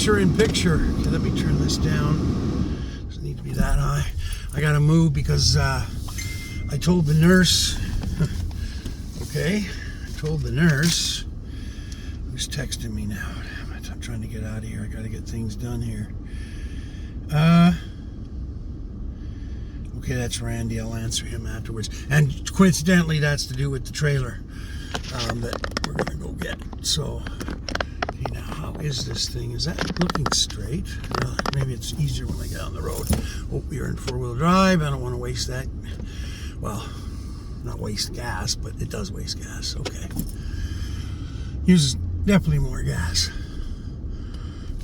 picture-in-picture. Okay, let me turn this down. Doesn't need to be that high. I gotta move because I told the nurse. Okay, I told the nurse. Who's texting me now? Damn it! I'm trying to get out of here. I gotta get things done here. Okay, that's Randy. I'll answer him afterwards. And coincidentally, that's to do with the trailer that we're gonna go get. So, okay, now how is this thing? Is that looking straight? Maybe it's easier when I get on the road. Oh, we are in four-wheel drive. I don't want to waste that. Well, not waste gas, but it does waste gas. Okay, uses definitely more gas.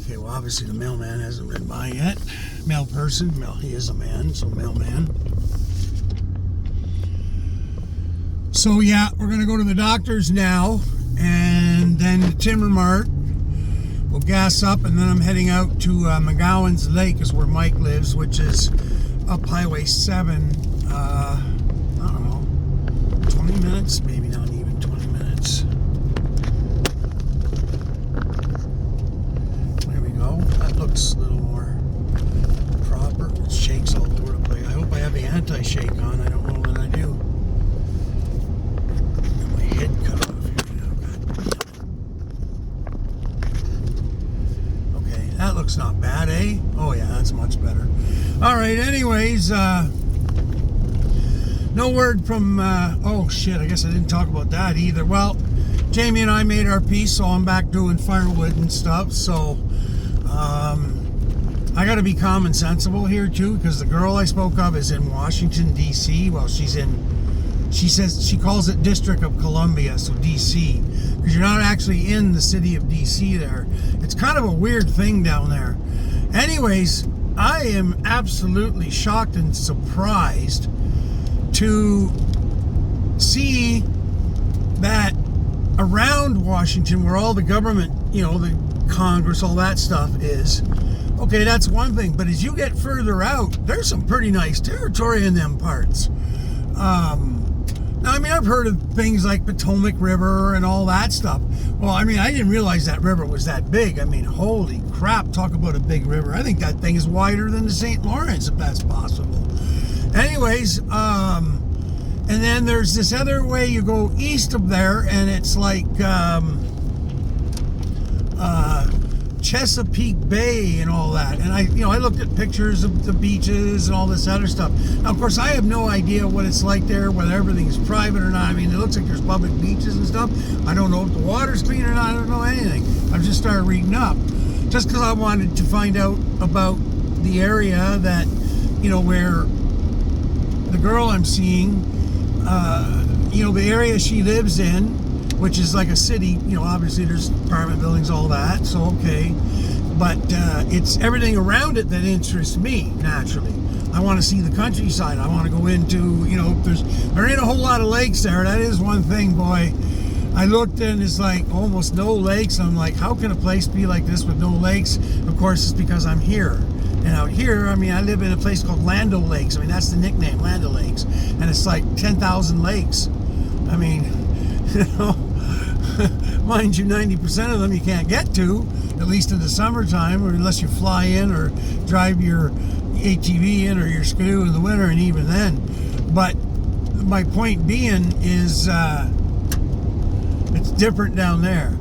Okay, well, obviously the mailman hasn't been by yet. Mail person, he is a man, so mailman. So yeah, we're gonna go to the doctor's now, and then the Timber Mart. We'll gas up, and then I'm heading out to McGowan's Lake, is where Mike lives, which is up Highway 7. I don't know, 20 minutes, maybe not even 20 minutes. There we go. That looks a little more proper. It shakes all over the place. I hope I have the anti-shake on. I don't know that I do. Got my head cut off here now. Okay, that looks not bad, eh? Oh yeah, that's much better. Alright, anyways, no word from, oh shit, I guess I didn't talk about that either. Well, Jamie and I made our peace, so I'm back doing firewood and stuff, so, I gotta be calm and sensible here too, because the girl I spoke of is in Washington, D.C. Well, she says, she calls it District of Columbia, so D.C., because you're not actually in the city of D.C. there. It's kind of a weird thing down there. Anyways, I am absolutely shocked and surprised to see that around Washington, where all the government, you know, the Congress, all that stuff is, okay, that's one thing. But as you get further out, there's some pretty nice territory in them parts. Now, I mean, I've heard of things like Potomac River and all that stuff. Well, I mean, I didn't realize that river was that big. I mean, holy crap, talk about a big river. I think that thing is wider than the St. Lawrence, if that's possible. Anyways, and then there's this other way you go east of there, and it's like Chesapeake Bay and all that. And I looked at pictures of the beaches and all this other stuff. Now, of course, I have no idea what it's like there, whether everything's private or not. I mean, it looks like there's public beaches and stuff. I don't know if the water's clean or not. I don't know anything. I've just started reading up, just because I wanted to find out about the area that, you know, where the girl I'm seeing, you know, the area she lives in, which is like a city, you know, obviously there's apartment buildings, all that, so okay. But it's everything around it that interests me, naturally. I want to see the countryside. I want to go into, you know, there ain't a whole lot of lakes there. That is one thing, boy. I looked and it's like almost no lakes. I'm like, how can a place be like this with no lakes? Of course, it's because I'm here. And out here, I mean, I live in a place called Lando Lakes. I mean, that's the nickname, Lando Lakes. And it's like 10,000 lakes. I mean, you know, mind you, 90% of them you can't get to, at least in the summertime, or unless you fly in or drive your ATV in or your Skidoo in the winter, and even then. But my point being is it's different down there.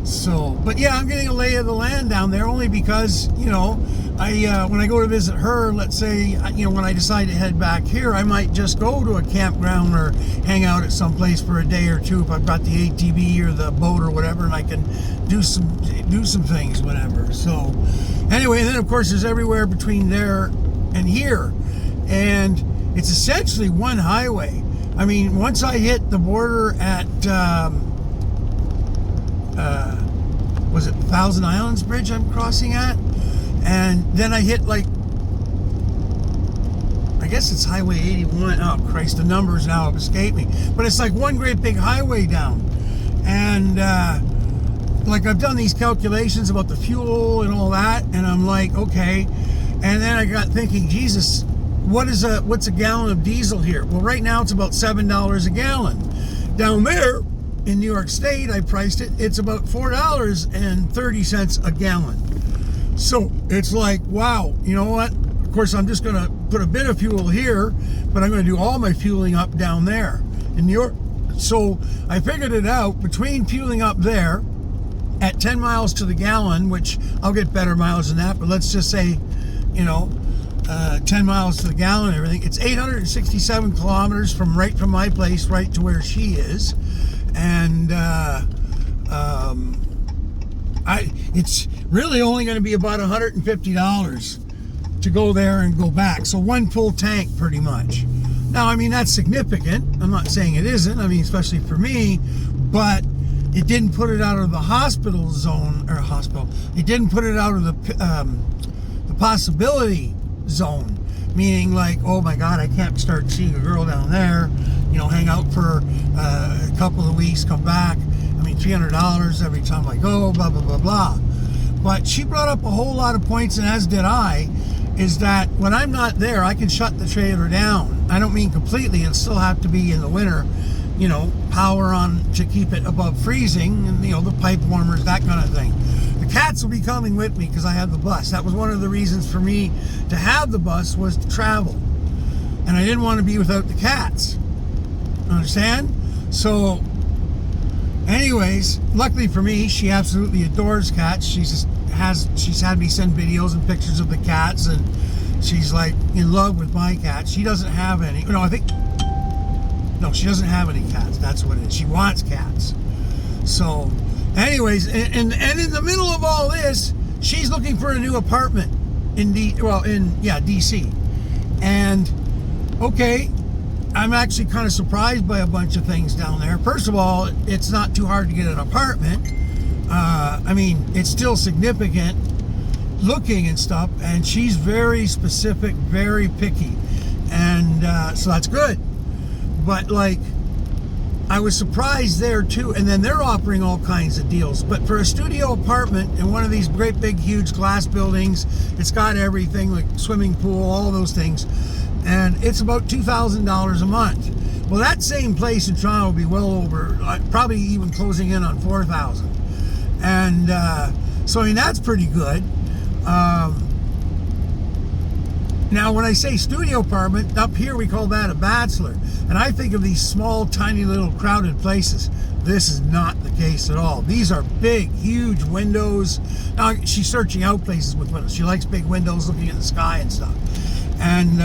So, but yeah, I'm getting a lay of the land down there only because, you know, when I go to visit her, let's say, you know, when I decide to head back here, I might just go to a campground or hang out at some place for a day or two if I've got the ATV or the boat or whatever, and I can do some things, whatever. So anyway, and then of course there's everywhere between there and here, and it's essentially one highway. I mean, once I hit the border at was it Thousand Islands Bridge I'm crossing at? And then I hit, like, I guess it's Highway 81. Oh, Christ, the numbers now have escaped me. But it's like one great big highway down. And, like, I've done these calculations about the fuel and all that. And I'm like, okay. And then I got thinking, Jesus, what's a gallon of diesel here? Well, right now it's about $7 a gallon. Down there in New York State, I priced it. It's about $4.30 a gallon. So it's like, wow, you know what? Of course, I'm just going to put a bit of fuel here, but I'm going to do all my fueling up down there in New York. So I figured it out between fueling up there at 10 miles to the gallon, which I'll get better miles than that, but let's just say, 10 miles to the gallon and everything. It's 867 kilometers from my place right to where she is. And it's really only going to be about $150 to go there and go back. So one full tank pretty much. Now, I mean, that's significant. I'm not saying it isn't. I mean, especially for me, but it didn't put it out of the hospital zone or hospital. It didn't put it out of the possibility zone, meaning like, oh my God, I can't start seeing a girl down there, hang out for a couple of weeks, come back. I mean, $300 every time I go, blah, blah, blah, blah. But she brought up a whole lot of points, and as did I, is that when I'm not there, I can shut the trailer down. I don't mean completely. It'll still have to be in the winter, power on to keep it above freezing, and, the pipe warmers, that kind of thing. The cats will be coming with me because I have the bus. That was one of the reasons for me to have the bus, was to travel. And I didn't want to be without the cats. Understand? So, anyways, luckily for me, she absolutely adores cats. She's had me send videos and pictures of the cats, and she's like in love with my cats. She doesn't have any. No, she doesn't have any cats. That's what it is. She wants cats. So, anyways, and in the middle of all this, she's looking for a new apartment in DC. And okay, I'm actually kind of surprised by a bunch of things down there. First of all, it's not too hard to get an apartment. I mean, it's still significant looking and stuff, and she's very specific, very picky, and so that's good. But like, I was surprised there too, and then they're offering all kinds of deals. But for a studio apartment in one of these great big huge glass buildings, it's got everything like swimming pool, all those things, and it's about $2,000 a month. Well, that same place in Toronto will be well over, probably even closing in on $4,000. And so I mean, that's pretty good. Now, when I say studio apartment, up here we call that a bachelor. And I think of these small, tiny, little crowded places. This is not the case at all. These are big, huge windows. Now, she's searching out places with windows. She likes big windows looking at the sky and stuff. And,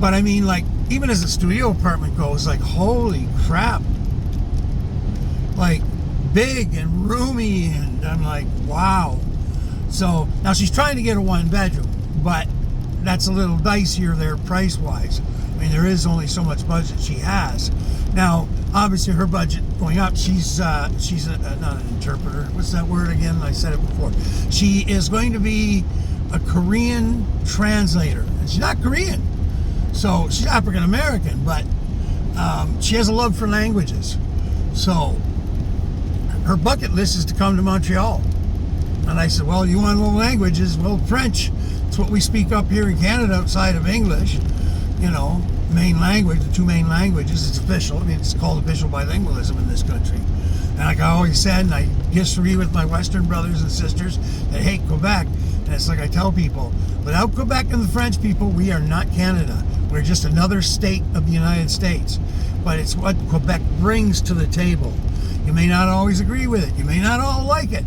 but I mean, like, even as a studio apartment goes, like, holy crap. Like, big and roomy, and I'm like, wow. So, now she's trying to get a one bedroom, but that's a little dicier there price-wise. I mean, there is only so much budget she has. Now, obviously, her budget going up. She's not an interpreter. What's that word again? I said it before. She is going to be a Korean translator, and she's not Korean, so she's African American, but she has a love for languages. So her bucket list is to come to Montreal. And I said, well, you want to know languages? Well, French. It's what we speak up here in Canada outside of English. Main language, the two main languages. It's official. I mean, it's called official bilingualism in this country. And like I always said, and I disagree with my Western brothers and sisters that hate Quebec. And it's like I tell people, without Quebec and the French people, we are not Canada. We're just another state of the United States. But it's what Quebec brings to the table. You may not always agree with it. You may not all like it.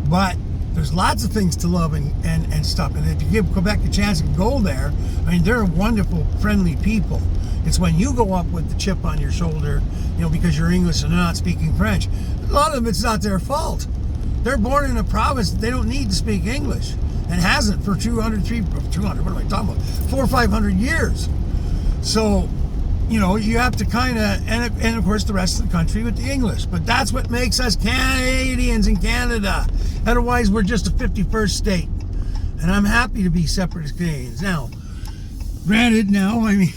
But there's lots of things to love and stuff. And if you give Quebec a chance and go there, I mean, they're wonderful, friendly people. It's when you go up with the chip on your shoulder, because you're English and they're not speaking French. A lot of them, it's not their fault. They're born in a province that they don't need to speak English, and hasn't for 400 or 500 years. So, you have to kind of, and of course the rest of the country with the English. But that's what makes us Canadians in Canada. Otherwise, we're just a 51st state. And I'm happy to be separate as Canadians. Now, granted, I mean,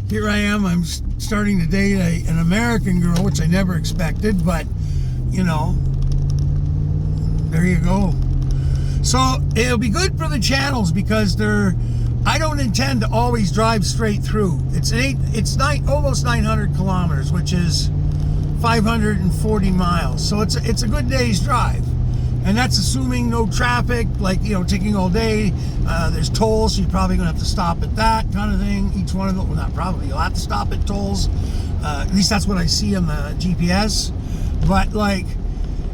here I am, I'm starting to date an American girl, which I never expected, but, there you go. So, it'll be good for the channels because I don't intend to always drive straight through. It's almost 900 kilometers, which is 540 miles. So it's a good day's drive. And that's assuming no traffic, like, taking all day. There's tolls, so you're probably going to have to stop at that kind of thing. Each one of them, well, not probably, you'll have to stop at tolls. At least that's what I see on the GPS. But, like,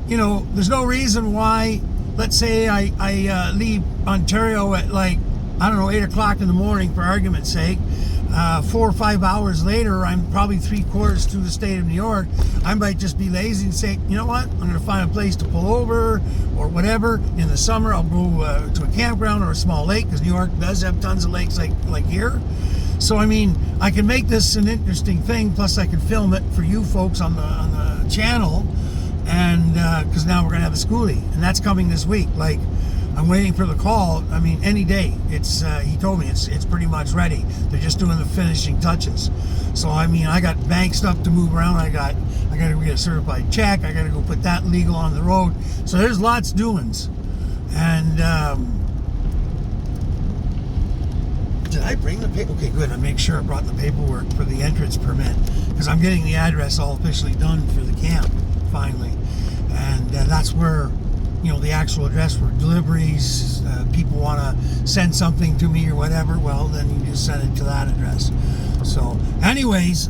there's no reason why, let's say I leave Ontario at, like, I don't know, 8 o'clock in the morning, for argument's sake. 4 or 5 hours later, I'm probably 3/4 through the state of New York. I might just be lazy and say, you know what, I'm going to find a place to pull over or whatever. In the summer, I'll go to a campground or a small lake, because New York does have tons of lakes like here. So, I mean, I can make this an interesting thing, plus I can film it for you folks on the channel, and because now we're going to have the schoolie, and that's coming this week. Like, I'm waiting for the call. I mean, any day. It's he told me it's pretty much ready. They're just doing the finishing touches. So, I mean, I got bank stuff to move around. I got to go get a certified check. I got to go put that legal on the road. So there's lots doings. And did I bring the paper? Okay, good. I make sure I brought the paperwork for the entrance permit, because I'm getting the address all officially done for the camp finally, and that's where. The actual address for deliveries, people want to send something to me or whatever, well, then you just send it to that address. So, anyways,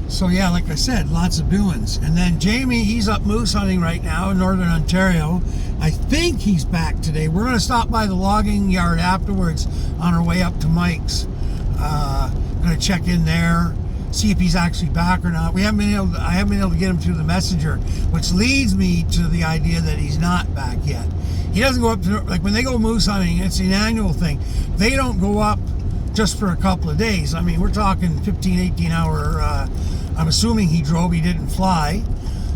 so yeah, like I said, lots of doings. And then Jamie, he's up moose hunting right now in Northern Ontario. I think he's back today. We're going to stop by the logging yard afterwards on our way up to Mike's. Going to check in there, see if he's actually back or not. I haven't been able to get him through the messenger, which leads me to the idea that he's not back yet. He doesn't go up to, like, when they go moose hunting, it's an annual thing. They don't go up just for a couple of days. I mean, we're talking 15, 18 hour, I'm assuming he drove, he didn't fly.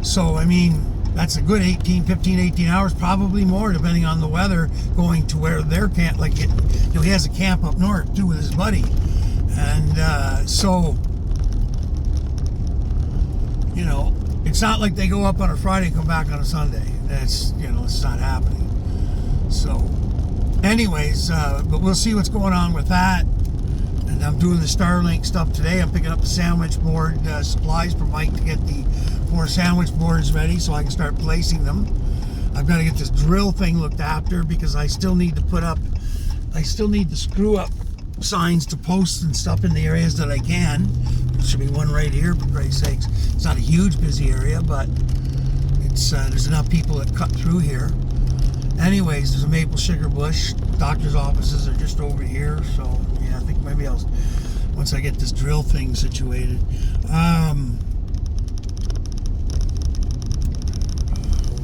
So, I mean, that's a good 15, 18 hours, probably more, depending on the weather, going to where their camp, like, he has a camp up north, too, with his buddy. And so, it's not like they go up on a Friday and come back on a Sunday. That's, it's not happening. So, anyways, but we'll see what's going on with that. And I'm doing the Starlink stuff today. I'm picking up the sandwich board supplies for Mike to get the 4 sandwich boards ready so I can start placing them. I've got to get this drill thing looked after, because I still need to screw up signs to post and stuff in the areas that I can. There should be one right here, for Christ's sakes. It's not a huge busy area, but it's there's enough people that cut through here. Anyways, there's a maple sugar bush. Doctor's offices are just over here, so yeah, I think maybe once I get this drill thing situated. Hold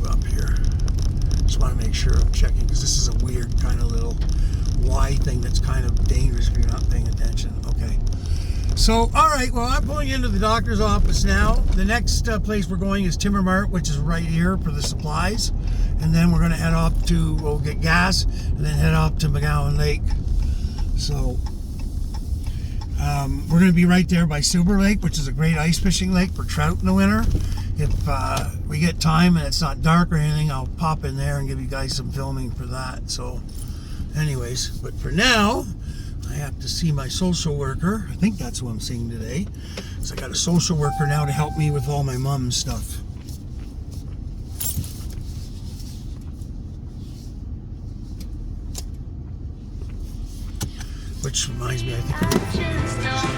up here. Just want to make sure I'm checking, because this is a weird kind of little Y thing that's kind of dangerous if you're not paying attention. Okay. So, all right, well, I'm pulling into the doctor's office now. The next place we're going is Timber Mart, which is right here for the supplies. And then we're going to head off we'll get gas, and then head off to McGowan Lake. So, we're going to be right there by Silver Lake, which is a great ice fishing lake for trout in the winter. If we get time and it's not dark or anything, I'll pop in there and give you guys some filming for that. So, anyways, but for now, I have to see my social worker. I think that's who I'm seeing today. So I got a social worker now to help me with all my mom's stuff. Which reminds me, I think